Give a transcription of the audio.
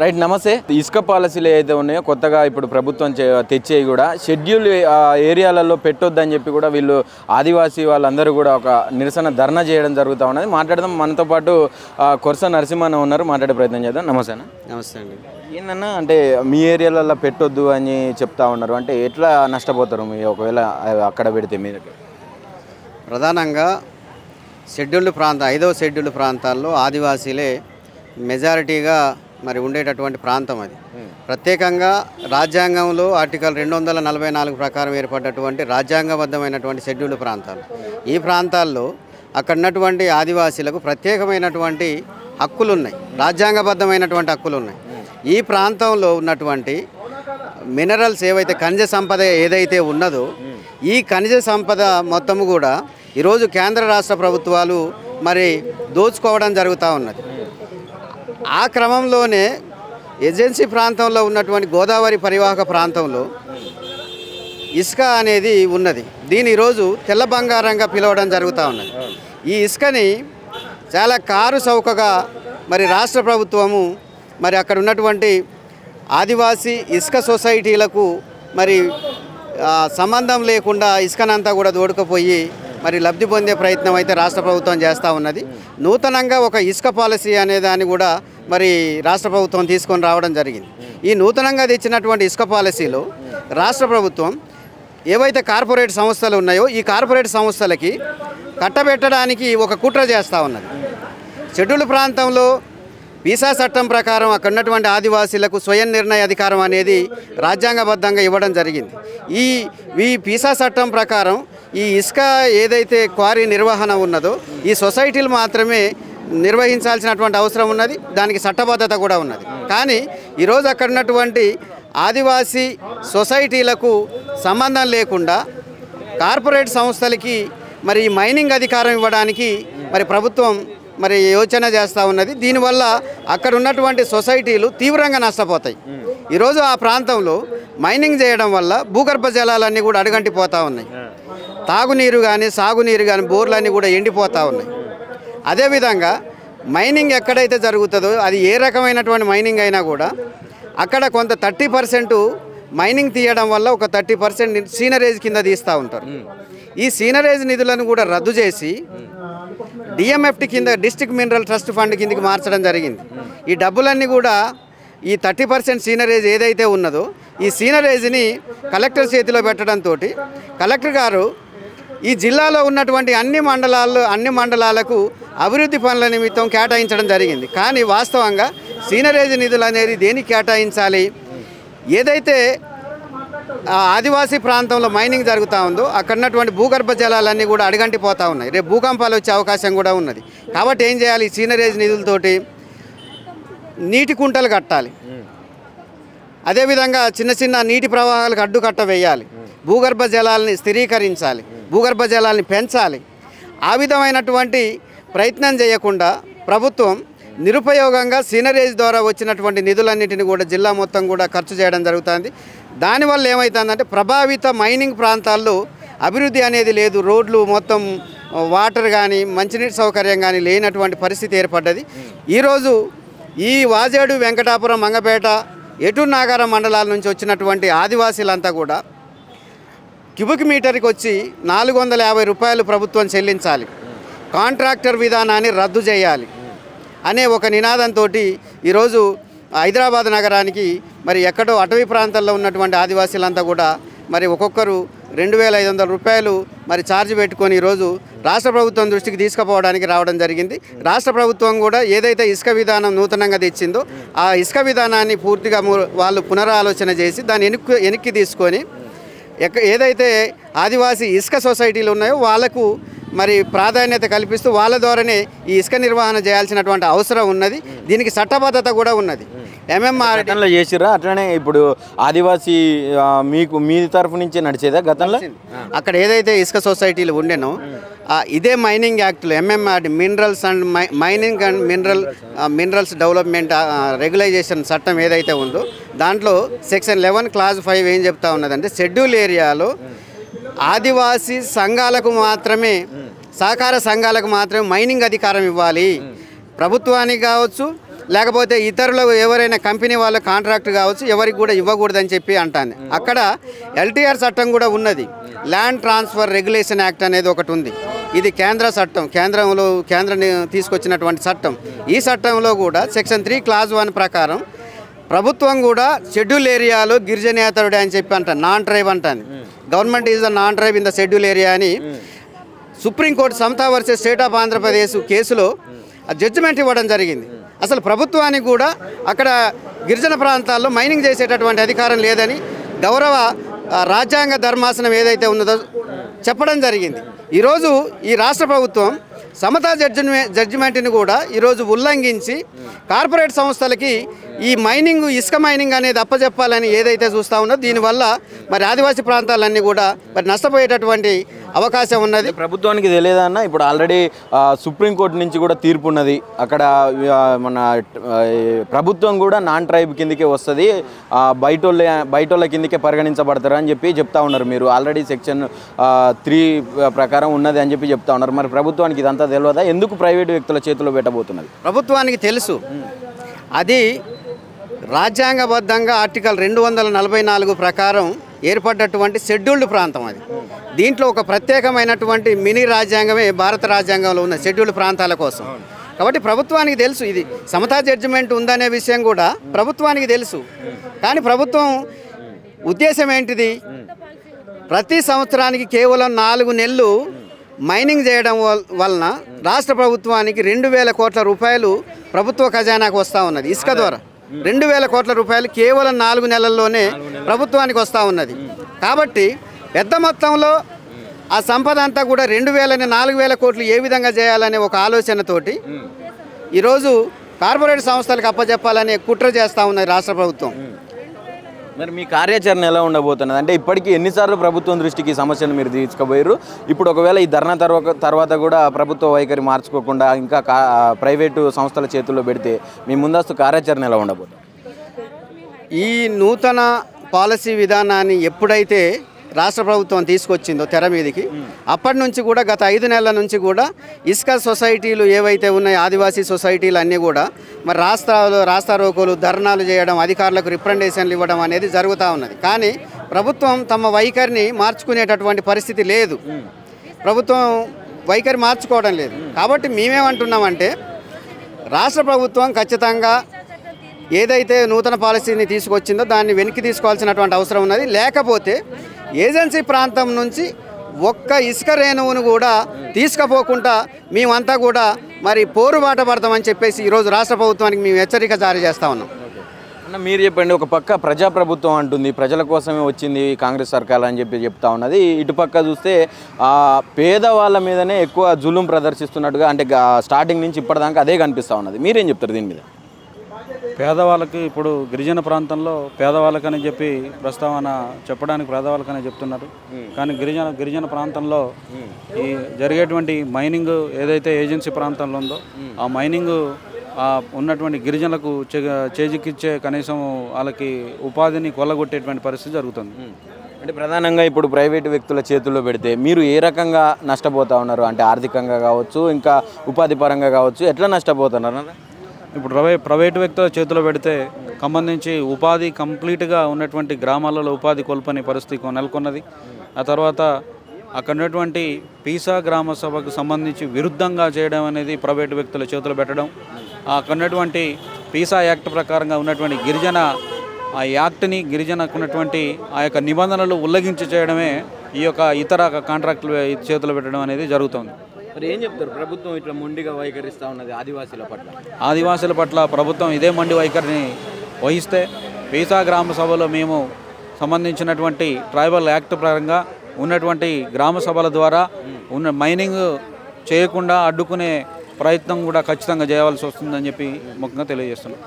Right నమస్తే. ఇసుక పాలసీలు ఏదైతే ఉన్నాయో కొత్తగా ఇప్పుడు ప్రభుత్వం తెచ్చేవి కూడా షెడ్యూల్ ఏరియాలలో పెట్టొద్దని చెప్పి కూడా వీళ్ళు ఆదివాసీ వాళ్ళందరూ కూడా ఒక నిరసన ధర్నా చేయడం జరుగుతూ ఉన్నది. మాట్లాడదాం. మనతో పాటు కొరస నరసింహన్న ఉన్నారు, మాట్లాడే ప్రయత్నం చేద్దాం. నమస్తే అన్న. నమస్తే అండి. ఏందన్నా అంటే మీ ఏరియాలలో పెట్టొద్దు అని చెప్తా ఉన్నారు, అంటే ఎట్లా నష్టపోతారు మీ ఒకవేళ అక్కడ పెడితే? మీ దగ్గర ప్రధానంగా షెడ్యూల్డ్ ప్రాంతం 5వ షెడ్యూల్డ్ ప్రాంతాల్లో ఆదివాసీలే మెజారిటీగా మరి ఉండేటటువంటి ప్రాంతం. అది ప్రత్యేకంగా రాజ్యాంగంలో ఆర్టికల్ 244 ప్రకారం ఏర్పడ్డటువంటి రాజ్యాంగబద్ధమైనటువంటి షెడ్యూల్డ్ ప్రాంతాలు. ఈ ప్రాంతాల్లో అక్కడ ఉన్నటువంటి ఆదివాసీలకు ప్రత్యేకమైనటువంటి హక్కులు ఉన్నాయి, రాజ్యాంగబద్ధమైనటువంటి హక్కులు ఉన్నాయి. ఈ ప్రాంతంలో ఉన్నటువంటి మినరల్స్ ఏవైతే ఖనిజ సంపద ఏదైతే ఉన్నదో ఈ ఖనిజ సంపద మొత్తము కూడా ఈరోజు కేంద్ర రాష్ట్ర ప్రభుత్వాలు మరి దోచుకోవడం జరుగుతూ ఉన్నది. ఆ క్రమంలోనే ఏజెన్సీ ప్రాంతంలో ఉన్నటువంటి గోదావరి పరివాహక ప్రాంతంలో ఇసుక అనేది ఉన్నది. దీని ఈరోజు తెల్ల బంగారంగా పిలవడం జరుగుతూ ఉన్నది. ఈ ఇసుకని చాలా కారు చౌకగా మరి రాష్ట్ర ప్రభుత్వము మరి అక్కడ ఉన్నటువంటి ఆదివాసీ ఇసుక సొసైటీలకు మరి సంబంధం లేకుండా ఇసుకనంతా కూడా దోడుకుపోయి మరి లబ్ధి పొందే ప్రయత్నం అయితే రాష్ట్ర ప్రభుత్వం చేస్తూ ఉన్నది. నూతనంగా ఒక ఇసుక పాలసీ అనే దాన్ని కూడా మరి రాష్ట్ర ప్రభుత్వం తీసుకొని రావడం జరిగింది. ఈ నూతనంగా తెచ్చినటువంటి ఇసుక పాలసీలో రాష్ట్ర ప్రభుత్వం ఏవైతే కార్పొరేట్ సంస్థలు ఉన్నాయో ఈ కార్పొరేట్ సంస్థలకి కట్టబెట్టడానికి ఒక కుట్ర చేస్తూ ఉన్నది. షెడ్యూల్డ్ ప్రాంతంలో వీసా చట్టం ప్రకారం అక్కడ ఉన్నటువంటి ఆదివాసీలకు స్వయం నిర్ణయ అధికారం అనేది రాజ్యాంగబద్ధంగా ఇవ్వడం జరిగింది. ఈ వీసా చట్టం ప్రకారం ఈ ఇసుక ఏదైతే క్వారీ నిర్వహణ ఉన్నదో ఈ సొసైటీలు మాత్రమే నిర్వహించాల్సినటువంటి అవసరం ఉన్నది, దానికి చట్టబద్ధత కూడా ఉన్నది. కానీ ఈరోజు అక్కడ ఉన్నటువంటి ఆదివాసీ సొసైటీలకు సంబంధం లేకుండా కార్పొరేట్ సంస్థలకి మరి మైనింగ్ అధికారం ఇవ్వడానికి మరి ప్రభుత్వం మరి యోచన చేస్తూ ఉన్నది. దీనివల్ల అక్కడ ఉన్నటువంటి సొసైటీలు తీవ్రంగా నష్టపోతాయి. ఈరోజు ఆ ప్రాంతంలో మైనింగ్ చేయడం వల్ల భూగర్భ జలాలన్నీ కూడా అడుగంటిపోతూ ఉన్నాయి. తాగునీరు కానీ సాగునీరు కానీ బోర్లన్నీ కూడా ఎండిపోతూ ఉన్నాయి. అదేవిధంగా మైనింగ్ ఎక్కడైతే జరుగుతుందో అది ఏ రకమైనటువంటి మైనింగ్ అయినా కూడా అక్కడ కొంత 30% మైనింగ్ తీయడం వల్ల ఒక 30% సీనరేజ్ కింద తీస్తూ ఉంటారు. ఈ సీనరేజ్ నిధులను కూడా రద్దు చేసి డిఎంఎఫ్టీ కింద డిస్ట్రిక్ట్ మినరల్ ట్రస్ట్ ఫండ్ కిందకి మార్చడం జరిగింది. ఈ డబ్బులన్నీ కూడా ఈ 30% సీనరేజ్ ఏదైతే ఉన్నదో ఈ సీనరేజ్ని కలెక్టర్ చేతిలో పెట్టడంతో కలెక్టర్ గారు ఈ జిల్లాలో ఉన్నటువంటి అన్ని మండలాలకు అభివృద్ధి పనుల నిమిత్తం కేటాయించడం జరిగింది. కానీ వాస్తవంగా సీనరేజ్ నిధులు అనేది దేనికి కేటాయించాలి? ఏదైతే ఆదివాసీ ప్రాంతంలో మైనింగ్ జరుగుతూ ఉందో అక్కడ ఉన్నటువంటి భూగర్భ జలాలన్నీ కూడా అడుగంటిపోతూ ఉన్నాయి. రేపు భూకంపాలు వచ్చే అవకాశం కూడా ఉన్నది. కాబట్టి ఏం చేయాలి? సీనరేజ్ నిధులతోటి నీటి కుంటలు కట్టాలి, అదేవిధంగా చిన్న చిన్న నీటి ప్రవాహాలకు అడ్డుకట్ట వేయాలి, భూగర్భ జలాలని స్థిరీకరించాలి, భూగర్భ జలాలని పెంచాలి. ఆ విధమైనటువంటి ప్రయత్నం చేయకుండా ప్రభుత్వం నిరుపయోగంగా సీనరేజ్ ద్వారా వచ్చినటువంటి నిధులన్నింటినీ కూడా జిల్లా మొత్తం కూడా ఖర్చు చేయడం జరుగుతుంది. దానివల్ల ఏమవుతుందంటే ప్రభావిత మైనింగ్ ప్రాంతాల్లో అభివృద్ధి అనేది లేదు. రోడ్లు మొత్తం వాటర్ కానీ మంచినీటి సౌకర్యం కానీ లేనటువంటి పరిస్థితి ఏర్పడ్డది. ఈరోజు ఈ వాజేడు, వెంకటాపురం, మంగపేట, ఎటూరు నాగారం మండలాల నుంచి వచ్చినటువంటి ఆదివాసీలంతా కూడా క్యూబిక్ మీటర్కి వచ్చి 450 రూపాయలు ప్రభుత్వం చెల్లించాలి, కాంట్రాక్టర్ విధానాన్ని రద్దు చేయాలి అనే ఒక నినాదంతో ఈరోజు హైదరాబాద్ నగరానికి మరి ఎక్కడో అటవీ ప్రాంతాల్లో ఉన్నటువంటి ఆదివాసీలంతా కూడా మరి ఒక్కొక్కరు 2500 రూపాయలు మరి ఛార్జ్ పెట్టుకొని ఈరోజు రాష్ట్ర ప్రభుత్వం దృష్టికి తీసుకుపోవడానికి రావడం జరిగింది. రాష్ట్ర ప్రభుత్వం కూడా ఏదైతే ఇసుక విధానం నూతనంగా తెచ్చిందో ఆ ఇసుక విధానాన్ని పూర్తిగా వాళ్ళు పునరాలోచన చేసి దాన్ని వెనక్కి తీసుకొని ఏదైతే ఆదివాసీ ఇసుక సొసైటీలు ఉన్నాయో వాళ్లకు మరి ప్రాధాన్యత కల్పిస్తూ వాళ్ళ ద్వారానే ఈ ఇసుక నిర్వహణ చేయాల్సినటువంటి అవసరం ఉన్నది. దీనికి చట్టబద్ధత కూడా ఉన్నది. ఎంఎంఆర్ చేసిరా అట్లనే ఇప్పుడు ఆదివాసీ మీకు మీ తరఫు నుంచి నడిచేదా గతంలో? అక్కడ ఏదైతే ఇసుక సొసైటీలు ఉండేనో ఇదే మైనింగ్ యాక్ట్లో MMR minerals and mining and minerals development regularisation చట్టం ఏదైతే ఉందో దాంట్లో సెక్షన్ 11 క్లాజ్ 5 ఏం చెప్తా ఉన్నదంటే షెడ్యూల్ ఏరియాలో ఆదివాసీ సంఘాలకు మాత్రమే, సహకార సంఘాలకు మాత్రమే మైనింగ్ అధికారం ఇవ్వాలి. ప్రభుత్వానికి కావచ్చు లేకపోతే ఇతరులు ఎవరైనా కంపెనీ వాళ్ళ కాంట్రాక్ట్ కావచ్చు ఎవరికి కూడా ఇవ్వకూడదని చెప్పి అంటాను. అక్కడ ఎల్టీఆర్ చట్టం కూడా ఉన్నది, ల్యాండ్ ట్రాన్స్ఫర్ రెగ్యులేషన్ యాక్ట్ అనేది ఒకటి ఉంది. ఇది కేంద్ర చట్టం, కేంద్రం తీసుకొచ్చినటువంటి చట్టం. ఈ చట్టంలో కూడా సెక్షన్ 3 క్లాజ్ 1 ప్రకారం ప్రభుత్వం కూడా షెడ్యూల్ ఏరియాలో గిరిజనేతరుడే అని చెప్పి అంటాను, నాన్ ట్రైబ్ అంటాను. Government is the non tribe in the schedule area అని supreme court Samatha versus state of Andhra Pradesh కేసులో జడ్జిమెంట్ ఇవ్వడం జరిగింది. అసలు ప్రభుత్వానికి కూడా అక్కడ గిరిజన ప్రాంతాల్లో మైనింగ్ చేసేటటువంటి అధికారం లేదని గౌరవ రాజ్యాంగ ధర్మాసనం ఏదైతే ఉన్నదో చెప్పడం జరిగింది. ఈరోజు ఈ రాష్ట్ర ప్రభుత్వం సమతా జడ్జిమెంట్ని కూడా ఈరోజు ఉల్లంఘించి కార్పొరేట్ సంస్థలకి ఈ మైనింగ్, ఇసుక మైనింగ్ అనేది అప్పచెప్పాలని ఏదైతే చూస్తూ ఉన్నదో దీనివల్ల మరి ఆదివాసీ ప్రాంతాలన్నీ కూడా మరి నష్టపోయేటటువంటి అవకాశం ఉన్నది. ప్రభుత్వానికి తెలియదన్న, ఇప్పుడు ఆల్రెడీ సుప్రీంకోర్టు నుంచి కూడా తీర్పు ఉన్నది. అక్కడ మన ప్రభుత్వం కూడా నాన్ ట్రైబ్ కిందకే వస్తుంది, బయటోళ్ళ కిందకే పరిగణించబడతారు అని చెప్పి చెప్తా ఉన్నారు. మీరు ఆల్రెడీ సెక్షన్ 3 ప్రకారం ఉన్నది అని చెప్పి చెప్తా ఉన్నారు. మరి ప్రభుత్వానికి ఇదంతా తెలియదా? ఎందుకు ప్రైవేటు వ్యక్తుల చేతిలో పెట్టబోతున్నది? ప్రభుత్వానికి తెలుసు, అది రాజ్యాంగబద్ధంగా ఆర్టికల్ 244 ప్రకారం ఏర్పడ్డటువంటి షెడ్యూల్డ్ ప్రాంతం. అది దీంట్లో ఒక ప్రత్యేకమైనటువంటి మినీ రాజ్యాంగమే భారత రాజ్యాంగంలో ఉన్న షెడ్యూల్డ్ ప్రాంతాల కోసం. కాబట్టి ప్రభుత్వానికి తెలుసు ఇది సమతా జడ్జిమెంట్ ఉందనే విషయం కూడా ప్రభుత్వానికి తెలుసు. కానీ ప్రభుత్వం ఉద్దేశం ఏంటిది? ప్రతి సంవత్సరానికి కేవలం 4 నెలలు మైనింగ్ చేయడం వలన రాష్ట్ర ప్రభుత్వానికి 2000 కోట్ల రూపాయలు ప్రభుత్వ ఖజానాకు వస్తూ ఉన్నది. ఇసుక ద్వారా 2000 కోట్ల రూపాయలు కేవలం 4 నెలల్లోనే ప్రభుత్వానికి వస్తూ ఉన్నది. కాబట్టి పెద్ద మొత్తంలో ఆ సంపద అంతా కూడా 2000ని 4000 కోట్లు ఏ విధంగా చేయాలనే ఒక ఆలోచనతోటి ఈరోజు కార్పొరేట్ సంస్థలకు అప్పచెప్పాలనే కుట్ర చేస్తూ ఉన్నది రాష్ట్ర ప్రభుత్వం. మరి మీ కార్యాచరణ ఎలా ఉండబోతున్నది? అంటే ఇప్పటికీ ఎన్నిసార్లు ప్రభుత్వం దృష్టికి ఈ సమస్యను మీరు తీసుకుపోయారు? ఇప్పుడు ఒకవేళ ఈ ధర్నా తర్వాత కూడా ప్రభుత్వ వైఖరి మార్చుకోకుండా ఇంకా ప్రైవేటు సంస్థల చేతుల్లో పెడితే మీ ముందస్తు కార్యాచరణ ఎలా ఉండబోతుంది? ఈ నూతన పాలసీ విధానాన్ని ఎప్పుడైతే రాష్ట్ర ప్రభుత్వం తీసుకొచ్చిందో తెర మీదకి, అప్పటి నుంచి కూడా గత 5 నెలల నుంచి కూడా ఇసుక సొసైటీలు ఏవైతే ఉన్నాయో ఆదివాసీ సొసైటీలు అన్నీ కూడా మరి రాస్తా రోకోలు, ధర్నాలు చేయడం, అధికారులకు రిప్రజెంటేషన్లు ఇవ్వడం అనేది జరుగుతూ ఉన్నది. కానీ ప్రభుత్వం తమ వైఖరిని మార్చుకునేటటువంటి పరిస్థితి లేదు. ప్రభుత్వం వైఖరి మార్చుకోవడం లేదు. కాబట్టి మేమేమంటున్నామంటే రాష్ట్ర ప్రభుత్వం ఖచ్చితంగా ఏదైతే నూతన పాలసీని తీసుకొచ్చిందో దాన్ని వెనక్కి తీసుకోవాల్సినటువంటి అవసరం ఉన్నది. లేకపోతే ఏజెన్సీ ప్రాంతం నుంచి ఒక్క ఇసుక రేణువును కూడా తీసుకుపోకుండా మేమంతా కూడా మరి పోరుబాట పడతామని చెప్పేసి ఈరోజు రాష్ట్ర ప్రభుత్వానికి మేము హెచ్చరిక జారీ చేస్తూ ఉన్నాం. అన్న, మీరు చెప్పండి. ఒక పక్క ప్రజాప్రభుత్వం అంటుంది, ప్రజల కోసమే వచ్చింది కాంగ్రెస్ సర్కార్ అని చెప్పి చెప్తా ఉన్నది. ఇటుపక్క చూస్తే పేదవాళ్ళ మీదనే ఎక్కువ జులుం ప్రదర్శిస్తున్నట్టుగా, అంటే స్టార్టింగ్ నుంచి ఇప్పటిదాకా అదే కనిపిస్తూ ఉన్నది. మీరేం చెప్తారు దీని మీద? పేదవాళ్ళకి ఇప్పుడు గిరిజన ప్రాంతంలో పేదవాళ్ళకని చెప్పి ప్రస్తావన చెప్పడానికి పేదవాళ్ళకనే చెప్తున్నారు. కానీ గిరిజన ప్రాంతంలో ఈ జరిగేటువంటి మైనింగ్ ఏదైతే ఏజెన్సీ ప్రాంతంలో ఉందో ఆ మైనింగ్ ఉన్నటువంటి గిరిజనులకు చేజిక్కిచ్చే కనీసం వాళ్ళకి ఉపాధిని కొల్లగొట్టేటువంటి పరిస్థితి జరుగుతుంది. అంటే ప్రధానంగా ఇప్పుడు ప్రైవేటు వ్యక్తుల చేతుల్లో పెడితే మీరు ఏ రకంగా నష్టపోతూ ఉన్నారు? అంటే ఆర్థికంగా కావచ్చు, ఇంకా ఉపాధి పరంగా కావచ్చు, ఎట్లా నష్టపోతున్నారు? ఇప్పుడు ప్రైవేటు వ్యక్తుల చేతిలో పెడితే సంబంధించి ఉపాధి కంప్లీట్గా ఉన్నటువంటి గ్రామాలలో ఉపాధి కోల్పోని పరిస్థితి నెలకొన్నది. ఆ తర్వాత అక్కడ ఉన్నటువంటి పీసా గ్రామ సభకు సంబంధించి విరుద్ధంగా చేయడం అనేది ప్రైవేటు వ్యక్తుల చేతులు పెట్టడం, అక్కడ ఉన్నటువంటి పీసా యాక్ట్ ప్రకారంగా ఉన్నటువంటి గిరిజన ఆ యాక్ట్ని గిరిజనకు ఉన్నటువంటి ఆ యొక్క నిబంధనలు ఉల్లంఘించి చేయడమే ఈ యొక్క ఇతర కాంట్రాక్టులు చేతులు పెట్టడం అనేది జరుగుతుంది. మరి ఏం చెప్తారు? ప్రభుత్వం ఇట్లా మొండిగా వైఖరిస్తూ ఉన్నది ఆదివాసీల పట్ల ప్రభుత్వం ఇదే మొండి వైఖరిని వహిస్తే పీసా గ్రామ సభలో మేము సంబంధించినటువంటి ట్రైబల్ యాక్ట్ ప్రకారంగా ఉన్నటువంటి గ్రామ సభల ద్వారా ఉన్న మైనింగ్ చేయకుండా అడ్డుకునే ప్రయత్నం కూడా ఖచ్చితంగా చేయవలసి వస్తుందని చెప్పి ముఖ్యంగా తెలియజేస్తున్నాం.